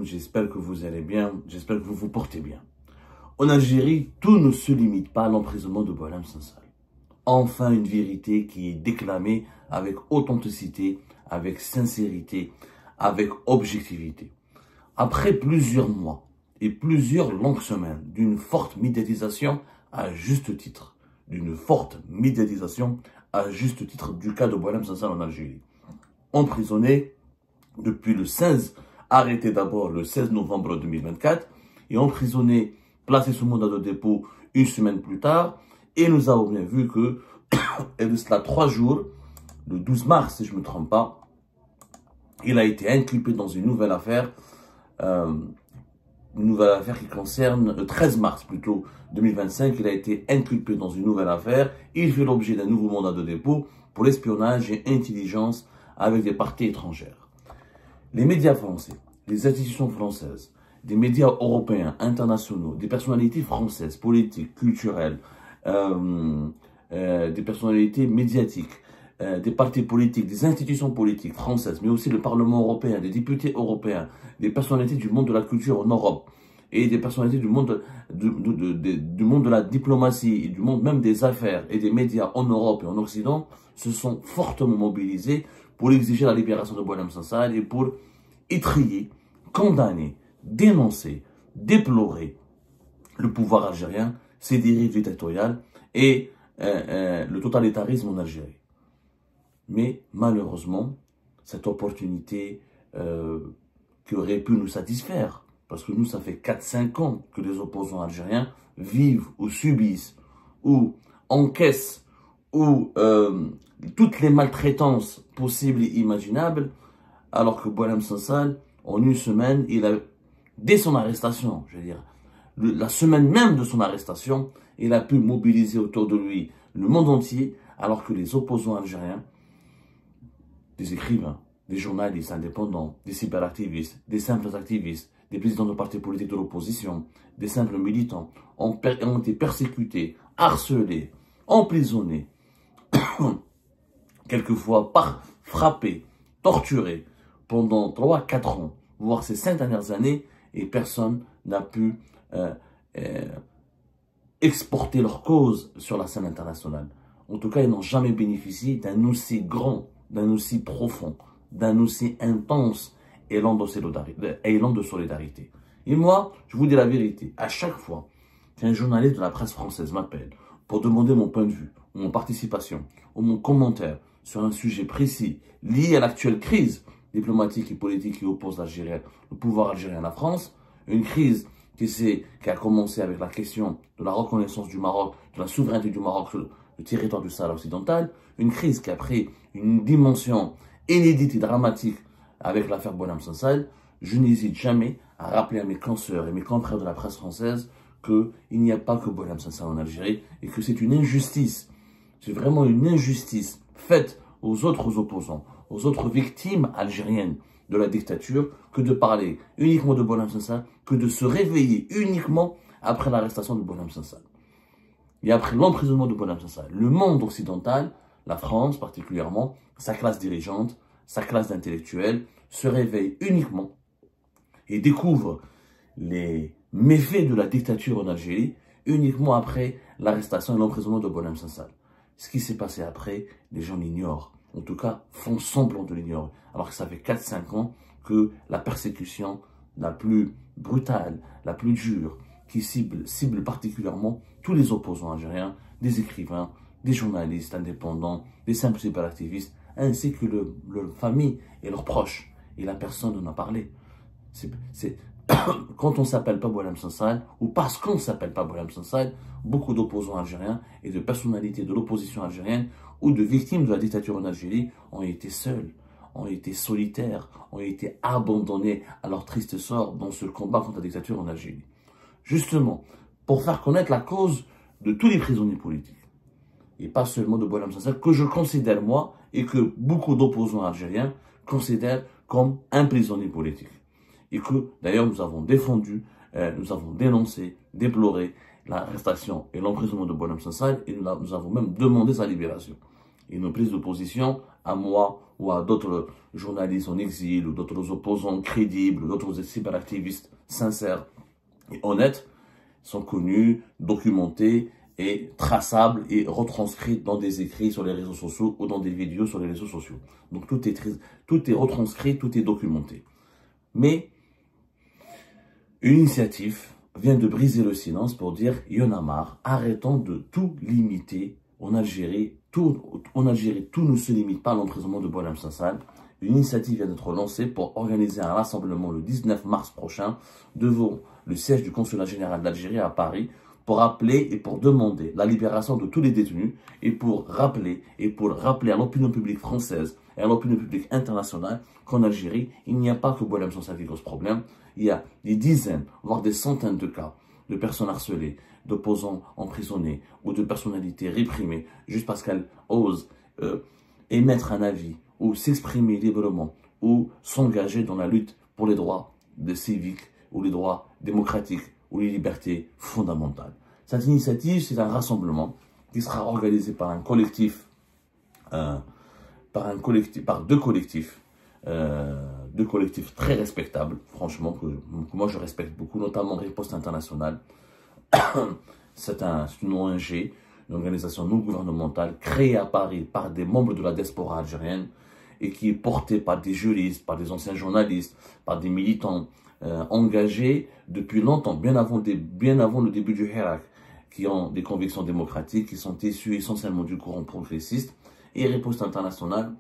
J'espère que vous allez bien, j'espère que vous vous portez bien. En Algérie, tout ne se limite pas à l'emprisonnement de Boualem Sansal. Enfin une vérité qui est déclamée avec authenticité, avec sincérité, avec objectivité. Après plusieurs mois et plusieurs longues semaines d'une forte médiatisation à juste titre, du cas de Boualem Sansal en Algérie. Emprisonné depuis le 16, arrêté d'abord le 16 novembre 2024 et emprisonné, placé sous mandat de dépôt une semaine plus tard. Et nous avons bien vu que, et de cela 3 jours, le 12 mars si je ne me trompe pas, il a été inculpé dans une nouvelle affaire qui concerne, le 13 mars plutôt 2025, il a été inculpé dans une nouvelle affaire. Il fait l'objet d'un nouveau mandat de dépôt pour l'espionnage et intelligence avec des parties étrangères. Les médias français, les institutions françaises, des médias européens, internationaux, des personnalités françaises, politiques, culturelles, des personnalités médiatiques, des partis politiques, des institutions politiques françaises, mais aussi le Parlement européen, des députés européens, des personnalités du monde de la culture en Europe et des personnalités du monde de la diplomatie et du monde même des affaires et des médias en Europe et en Occident se sont fortement mobilisés pour exiger la libération de Boualem Sansal et pour étriller, condamner, dénoncer, déplorer le pouvoir algérien, ses dérives dictatoriales et le totalitarisme en Algérie. Mais malheureusement, cette opportunité qui aurait pu nous satisfaire, parce que nous, ça fait 4-5 ans que les opposants algériens vivent ou subissent ou encaissent ou toutes les maltraitances possibles et imaginables, alors que Boualem Sansal, en une semaine, dès son arrestation, je veux dire, la semaine même de son arrestation, il a pu mobiliser autour de lui le monde entier, alors que les opposants algériens, des écrivains, des journalistes indépendants, des cyberactivistes, des simples activistes, des présidents de partis politiques de l'opposition, des simples militants, ont été persécutés, harcelés, emprisonnés, quelquefois frappés, torturés pendant 3-4 ans, voire ces 5 dernières années, et personne n'a pu exporter leur cause sur la scène internationale. En tout cas, ils n'ont jamais bénéficié d'un aussi grand, d'un aussi profond, d'un aussi intense élan de solidarité. Et moi, je vous dis la vérité, à chaque fois qu'un journaliste de la presse française m'appelle pour demander mon point de vue, ou mon participation, ou mon commentaire sur un sujet précis lié à l'actuelle crise diplomatique et politique qui oppose le pouvoir algérien à la France, une crise qui a commencé avec la question de la reconnaissance du Maroc, de la souveraineté du Maroc sur le territoire du Sahara occidental, une crise qui a pris une dimension inédite et dramatique avec l'affaire Boualem Sansal. Je n'hésite jamais à rappeler à mes consoeurs et mes confrères de la presse française qu'il n'y a pas que Boualem Sansal en Algérie et que c'est une injustice, c'est vraiment une injustice faite aux autres opposants, aux autres victimes algériennes de la dictature, que de parler uniquement de Boualem Sansal, que de se réveiller uniquement après l'arrestation de Boualem Sansal. Et après l'emprisonnement de Boualem Sansal, le monde occidental, la France particulièrement, sa classe dirigeante, sa classe d'intellectuels, se réveille uniquement et découvre les méfaits de la dictature en Algérie uniquement après l'arrestation et l'emprisonnement de Boualem Sansal. Ce qui s'est passé après, les gens l'ignorent. En tout cas, font semblant de l'ignorer. Alors que ça fait 4-5 ans que la persécution la plus brutale, la plus dure, qui cible particulièrement tous les opposants algériens, des écrivains, des journalistes indépendants, des simples cyberactivistes, ainsi que leurs familles et leurs proches. Et la personne en a parlé. Quand on ne s'appelle pas Boualem Sansal, ou parce qu'on ne s'appelle pas Boualem Sansal, beaucoup d'opposants algériens et de personnalités de l'opposition algérienne ou de victimes de la dictature en Algérie ont été seuls, ont été solitaires, ont été abandonnés à leur triste sort dans ce combat contre la dictature en Algérie. Justement, pour faire connaître la cause de tous les prisonniers politiques, et pas seulement de Boualem Sansal, que je considère moi, et que beaucoup d'opposants algériens considèrent comme un prisonnier politique. Et que, d'ailleurs, nous avons défendu, nous avons dénoncé, déploré l'arrestation et l'emprisonnement de Boualem Sansal, et nous avons même demandé sa libération. et nos prises de position, à moi ou à d'autres journalistes en exil, ou d'autres opposants crédibles, ou d'autres cyberactivistes sincères et honnêtes, sont connus, documentés et traçables et retranscrits dans des écrits sur les réseaux sociaux ou dans des vidéos sur les réseaux sociaux. Donc tout est retranscrit, tout est documenté. Mais une initiative vient de briser le silence pour dire « Il y en a marre, arrêtons de tout limiter en Algérie. Tout ne se limite pas à l'emprisonnement de Boualem Sansal. » Une initiative vient d'être lancée pour organiser un rassemblement le 19 mars prochain devant le siège du consulat général d'Algérie à Paris pour appeler et pour demander la libération de tous les détenus et pour rappeler à l'opinion publique française et à l'opinion publique internationale qu'en Algérie, il n'y a pas que Boualem Sansal qui cause problème. Il y a des dizaines, voire des centaines de cas de personnes harcelées, d'opposants emprisonnés ou de personnalités réprimées juste parce qu'elles osent émettre un avis ou s'exprimer librement ou s'engager dans la lutte pour les droits civiques ou les droits démocratiques ou les libertés fondamentales. Cette initiative, c'est un rassemblement qui sera organisé par un collectif, par deux collectifs très respectables, franchement, que moi je respecte beaucoup, notamment Riposte Internationale. C'est une ONG, une organisation non gouvernementale créée à Paris par des membres de la diaspora algérienne et qui est portée par des juristes, par des anciens journalistes, par des militants engagés depuis longtemps, bien avant le début du Hirak, qui ont des convictions démocratiques, qui sont issus essentiellement du courant progressiste. Et Riposte Internationale,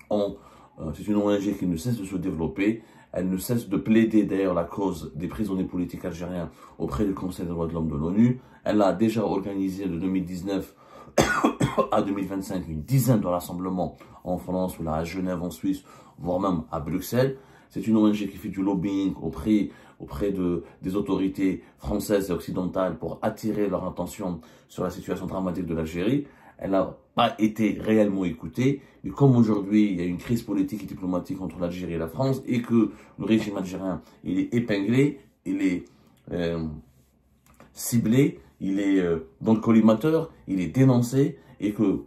c'est une ONG qui ne cesse de se développer. Elle ne cesse de plaider d'ailleurs la cause des prisonniers politiques algériens auprès du Conseil des droits de l'homme de l'ONU. Elle a déjà organisé de 2019 à 2025 une dizaine de rassemblements en France, ou là à Genève en Suisse, voire même à Bruxelles. C'est une ONG qui fait du lobbying auprès des autorités françaises et occidentales pour attirer leur attention sur la situation dramatique de l'Algérie. Elle n'a pas été réellement écoutée, mais comme aujourd'hui, il y a une crise politique et diplomatique entre l'Algérie et la France, et que le régime algérien, il est épinglé, il est ciblé, il est dans le collimateur, il est dénoncé, et que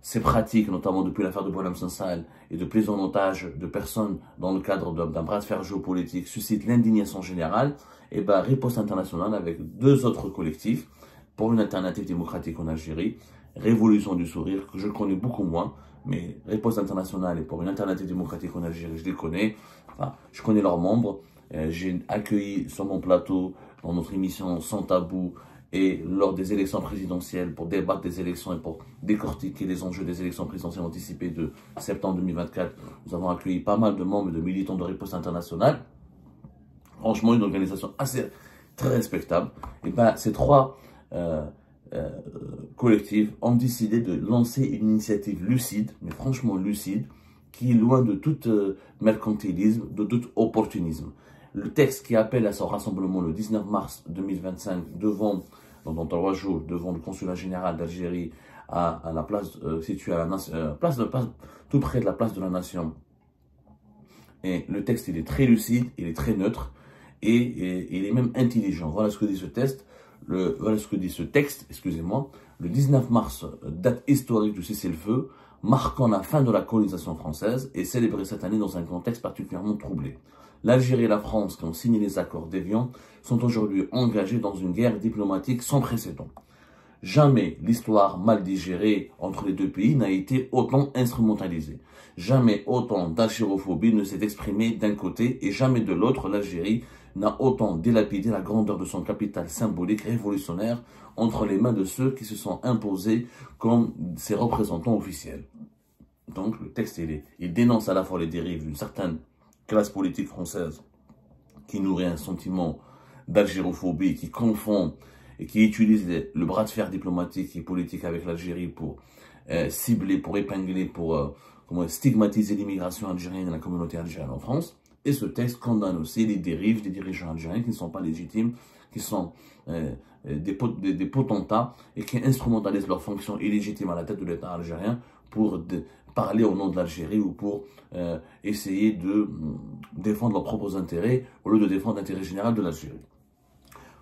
ces pratiques, notamment depuis l'affaire de Boualem Sansal et de prise en otage de personnes dans le cadre d'un bras de fer géopolitique, suscitent l'indignation générale, et bien Riposte Internationale, avec deux autres collectifs, pour une alternative démocratique en Algérie, Révolution du Sourire, que je connais beaucoup moins, mais Riposte Internationale et pour une alternative démocratique en Algérie, je les connais, enfin, je connais leurs membres, j'ai accueilli sur mon plateau, dans notre émission Sans Tabou, et lors des élections présidentielles, pour débattre des élections et pour décortiquer les enjeux des élections présidentielles anticipées de septembre 2024, nous avons accueilli pas mal de membres et de militants de Riposte Internationale. Franchement, une organisation très respectable. Et ben, ces trois collectifs ont décidé de lancer une initiative lucide, mais franchement lucide, qui est loin de tout mercantilisme, de tout opportunisme. Le texte qui appelle à son rassemblement le 19 mars 2025 dans 3 jours, devant le consulat général d'Algérie à la place située à la tout près de la place de la Nation. Et le texte, il est très lucide, il est très neutre et il est même intelligent. Voilà ce que dit ce texte. Voilà ce que dit ce texte, excusez-moi. Le 19 mars, date historique du cessez-le-feu, marquant la fin de la colonisation française et célébrée cette année dans un contexte particulièrement troublé. L'Algérie et la France, qui ont signé les accords d'Évian, sont aujourd'hui engagés dans une guerre diplomatique sans précédent. Jamais l'histoire mal digérée entre les deux pays n'a été autant instrumentalisée. Jamais autant d'algérophobie ne s'est exprimée d'un côté et jamais de l'autre l'Algérie n'a autant dilapidé la grandeur de son capital symbolique révolutionnaire entre les mains de ceux qui se sont imposés comme ses représentants officiels. Donc le texte, il dénonce à la fois les dérives d'une certaine classe politique française qui nourrit un sentiment d'algérophobie, qui confond et qui utilise le bras de fer diplomatique et politique avec l'Algérie pour cibler, pour épingler, pour stigmatiser l'immigration algérienne et la communauté algérienne en France. Et ce texte condamne aussi les dérives des dirigeants algériens qui ne sont pas légitimes, qui sont des potentats et qui instrumentalisent leurs fonctions illégitimes à la tête de l'État algérien pour parler au nom de l'Algérie ou pour essayer de défendre leurs propres intérêts au lieu de défendre l'intérêt général de l'Algérie.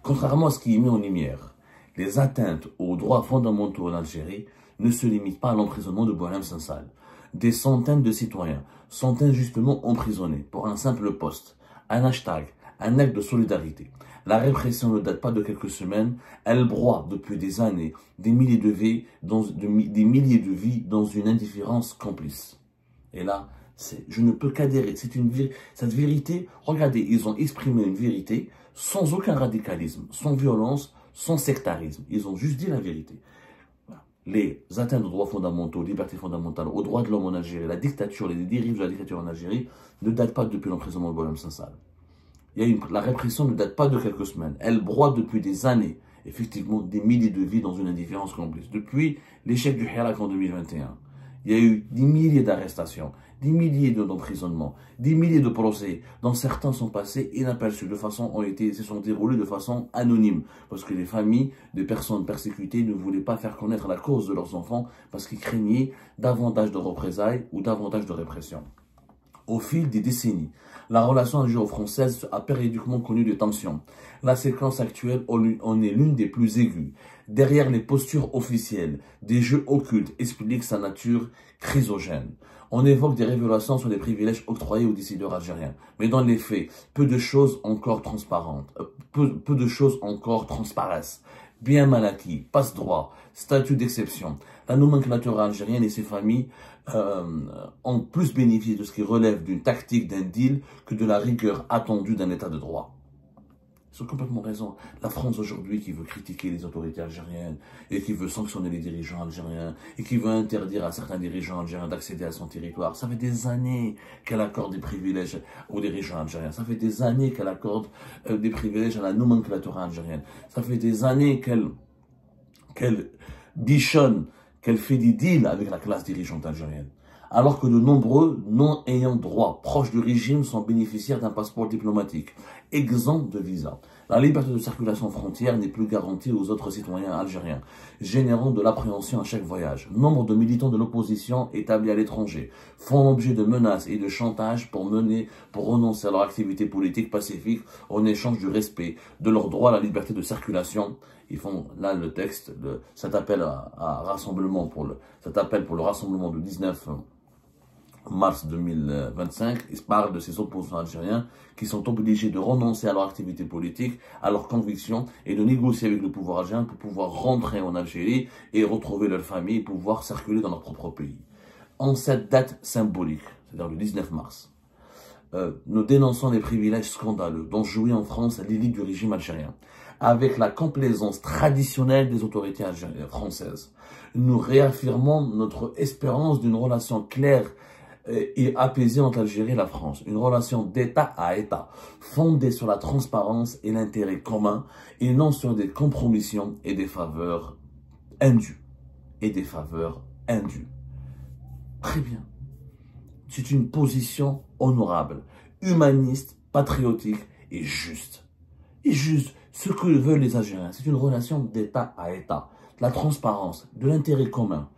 Contrairement à ce qui est mis en lumière, les atteintes aux droits fondamentaux en Algérie ne se limite pas à l'emprisonnement de Boualem Sansal. Des centaines de citoyens sont injustement emprisonnés pour un simple post, un hashtag, un acte de solidarité. La répression ne date pas de quelques semaines, elle broie depuis des années des milliers de vies dans une indifférence complice. Et là, je ne peux qu'adhérer. Cette vérité, regardez, ils ont exprimé une vérité sans aucun radicalisme, sans violence, sans sectarisme. Ils ont juste dit la vérité. Les atteintes aux droits fondamentaux, aux libertés fondamentales, aux droits de l'homme en Algérie, la dictature, les dérives de la dictature en Algérie ne datent pas depuis l'emprisonnement de Boualem Sansal. La répression ne date pas de quelques semaines. Elle broie depuis des années, effectivement, des milliers de vies dans une indifférence complice. Depuis l'échec du Hirak en 2021, il y a eu des milliers d'arrestations, des milliers d'emprisonnements, des milliers de procès, dont certains sont passés inaperçus, se sont déroulés de façon anonyme, parce que les familles de personnes persécutées ne voulaient pas faire connaître la cause de leurs enfants, parce qu'ils craignaient davantage de représailles ou davantage de répression. Au fil des décennies, la relation algéro-française a périodiquement connu des tensions. La séquence actuelle en est l'une des plus aiguës. Derrière les postures officielles, des jeux occultes expliquent sa nature chrysogène. On évoque des révélations sur les privilèges octroyés aux décideurs algériens. Mais dans les faits, peu de choses encore transparaissent. Bien mal acquis, passe-droit, statut d'exception. La nomenclature algérienne et ses familles ont plus bénéficié de ce qui relève d'une tactique, d'un deal, que de la rigueur attendue d'un état de droit. Ils ont complètement raison. La France aujourd'hui qui veut critiquer les autorités algériennes et qui veut sanctionner les dirigeants algériens et qui veut interdire à certains dirigeants algériens d'accéder à son territoire. Ça fait des années qu'elle accorde des privilèges aux dirigeants algériens. Ça fait des années qu'elle accorde des privilèges à la nomenclature algérienne. Ça fait des années qu'elle bichonne, qu'elle fait des deals avec la classe dirigeante algérienne. Alors que de nombreux non-ayants droit proches du régime sont bénéficiaires d'un passeport diplomatique, exempt de visa. La liberté de circulation frontière n'est plus garantie aux autres citoyens algériens, générant de l'appréhension à chaque voyage. Nombre de militants de l'opposition établis à l'étranger font l'objet de menaces et de chantages pour renoncer à leur activité politique pacifique en échange du respect de leur droit à la liberté de circulation. Ils font là le texte, cet appel cet appel pour le rassemblement du 19 mars 2025, ils parlent de ces opposants algériens qui sont obligés de renoncer à leur activité politique, à leurs convictions et de négocier avec le pouvoir algérien pour pouvoir rentrer en Algérie et retrouver leur famille et pouvoir circuler dans leur propre pays. En cette date symbolique, c'est-à-dire le 19 mars, nous dénonçons les privilèges scandaleux dont jouit en France l'élite du régime algérien. Avec la complaisance traditionnelle des autorités françaises, nous réaffirmons notre espérance d'une relation claire et apaisée entre l'Algérie et la France. Une relation d'État à État, fondée sur la transparence et l'intérêt commun, et non sur des compromissions et des faveurs indues. Très bien. C'est une position honorable, humaniste, patriotique et juste. Et juste, ce que veulent les Algériens, c'est une relation d'État à État, de la transparence, de l'intérêt commun,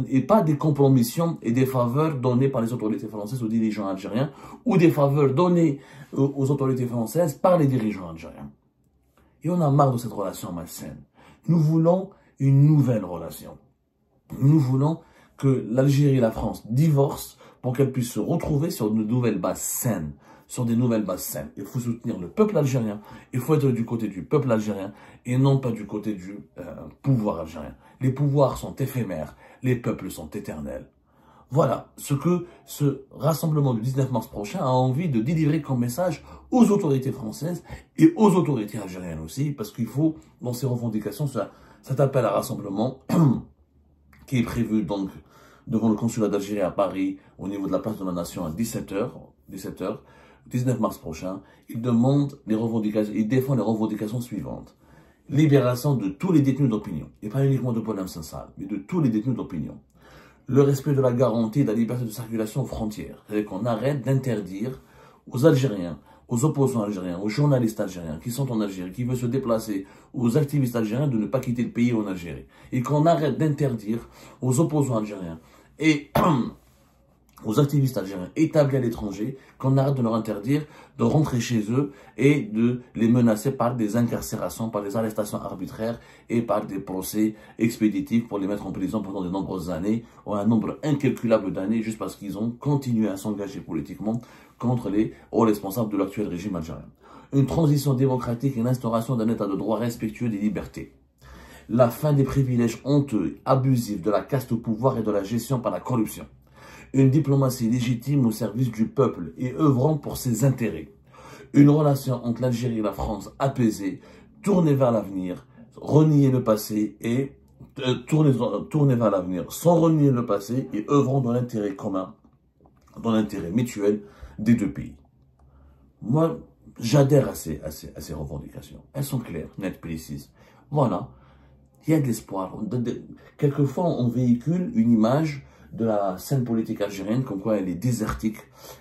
et pas des compromissions et des faveurs données par les autorités françaises aux dirigeants algériens ou des faveurs données aux autorités françaises par les dirigeants algériens. Et on a marre de cette relation malsaine. Nous voulons une nouvelle relation. Nous voulons que l'Algérie et la France divorcent pour qu'elles puissent se retrouver sur de nouvelles bases saines. Il faut soutenir le peuple algérien, il faut être du côté du peuple algérien et non pas du côté du pouvoir algérien. Les pouvoirs sont éphémères, les peuples sont éternels. Voilà ce que ce rassemblement du 19 mars prochain a envie de délivrer comme message aux autorités françaises et aux autorités algériennes aussi, parce qu'il faut, dans ces revendications, cet appel à rassemblement qui est prévu donc devant le consulat d'Algérie à Paris, au niveau de la place de la Nation à 17h, 19 mars prochain, il défend les revendications suivantes. Libération de tous les détenus d'opinion, et pas uniquement de Boualem Sansal, mais de tous les détenus d'opinion. Le respect de la garantie de la liberté de circulation aux frontières, c'est-à-dire qu'on arrête d'interdire aux Algériens, aux opposants algériens, aux journalistes algériens qui sont en Algérie, qui veulent se déplacer, aux activistes algériens de ne pas quitter le pays en Algérie. Et qu'on arrête d'interdire aux opposants algériens et aux activistes algériens établis à l'étranger qu'on arrête de leur interdire de rentrer chez eux et de les menacer par des incarcérations, par des arrestations arbitraires et par des procès expéditifs pour les mettre en prison pendant de nombreuses années ou un nombre incalculable d'années juste parce qu'ils ont continué à s'engager politiquement contre les hauts responsables de l'actuel régime algérien. Une transition démocratique et l'instauration d'un état de droit respectueux des libertés. La fin des privilèges honteux, abusifs de la caste au pouvoir et de la gestion par la corruption. Une diplomatie légitime au service du peuple et œuvrant pour ses intérêts. Une relation entre l'Algérie et la France apaisée, tournée vers l'avenir, renier le passé et tournée vers l'avenir sans renier le passé et œuvrant dans l'intérêt commun, dans l'intérêt mutuel des deux pays. Moi, j'adhère à ces revendications. Elles sont claires, nettes, précises. Voilà, il y a de l'espoir. Quelquefois, on véhicule une image de la scène politique algérienne, comme quoi elle est désertique,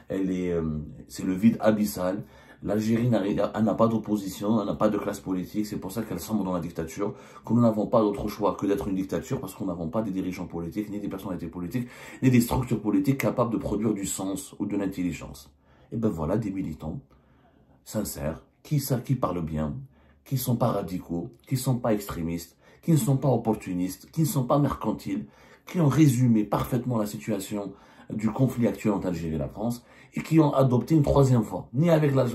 c'est le vide abyssal. L'Algérie n'a pas d'opposition, elle n'a pas de classe politique, c'est pour ça qu'elle sombre dans la dictature, que nous n'avons pas d'autre choix que d'être une dictature, parce que nous n'avons pas des dirigeants politiques, ni des personnalités politiques, ni des structures politiques capables de produire du sens ou de l'intelligence. Et ben voilà, des militants sincères, qui parlent bien, qui ne sont pas radicaux, qui ne sont pas extrémistes, qui ne sont pas opportunistes, qui ne sont pas mercantiles, qui ont résumé parfaitement la situation du conflit actuel entre l'Algérie et la France et qui ont adopté une troisième voie, ni avec la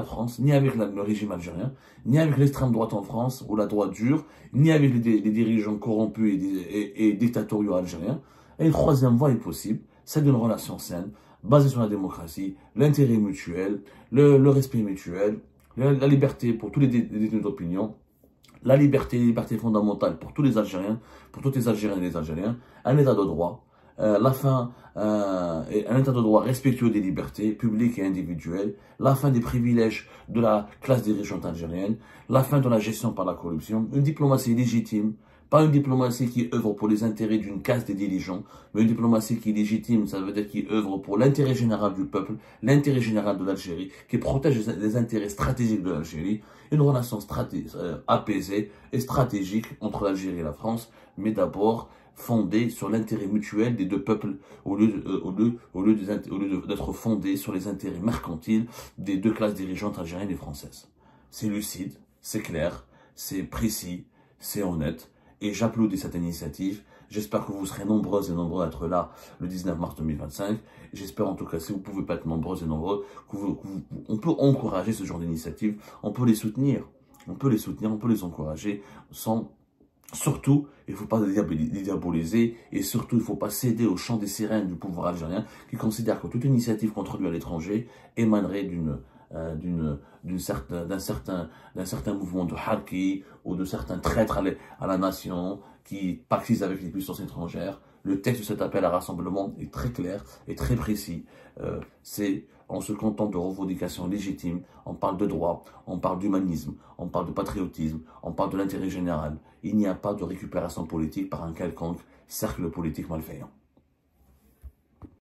France, ni avec le régime algérien, ni avec l'extrême droite en France ou la droite dure, ni avec les dirigeants corrompus et dictatoriaux algériens. Et une troisième voie est possible, celle d'une relation saine, basée sur la démocratie, l'intérêt mutuel, le respect mutuel, la liberté pour tous les détenus d'opinion, la liberté fondamentale pour tous les Algériens, pour toutes les Algériennes et les Algériens, un état de droit, un état de droit respectueux des libertés publiques et individuelles, la fin des privilèges de la classe dirigeante algérienne, la fin de la gestion par la corruption, une diplomatie légitime, pas une diplomatie qui œuvre pour les intérêts d'une caste des dirigeants, mais une diplomatie qui est légitime, ça veut dire qui œuvre pour l'intérêt général du peuple, l'intérêt général de l'Algérie, qui protège les intérêts stratégiques de l'Algérie, une relation apaisée et stratégique entre l'Algérie et la France, mais d'abord fondée sur l'intérêt mutuel des deux peuples, au lieu d'être fondée sur les intérêts mercantiles des deux classes dirigeantes algériennes et françaises. C'est lucide, c'est clair, c'est précis, c'est honnête. Et j'applaudis cette initiative. J'espère que vous serez nombreuses et nombreux à être là le 19 mars 2025. J'espère en tout cas, si vous ne pouvez pas être nombreuses et nombreux, on peut encourager ce genre d'initiative. On peut les soutenir. On peut les encourager. Surtout, il ne faut pas les diaboliser. Et surtout, il ne faut pas céder au chant des sirènes du pouvoir algérien qui considère que toute initiative contre lui à l'étranger émanerait d'un certain mouvement de harki ou de certains traîtres à la nation qui pactisent avec les puissances étrangères. Le texte de cet appel à rassemblement est très clair et très précis. C'est en se contentant de revendications légitimes, on parle de droit, on parle d'humanisme, on parle de patriotisme, on parle de l'intérêt général. Il n'y a pas de récupération politique par un quelconque cercle politique malveillant.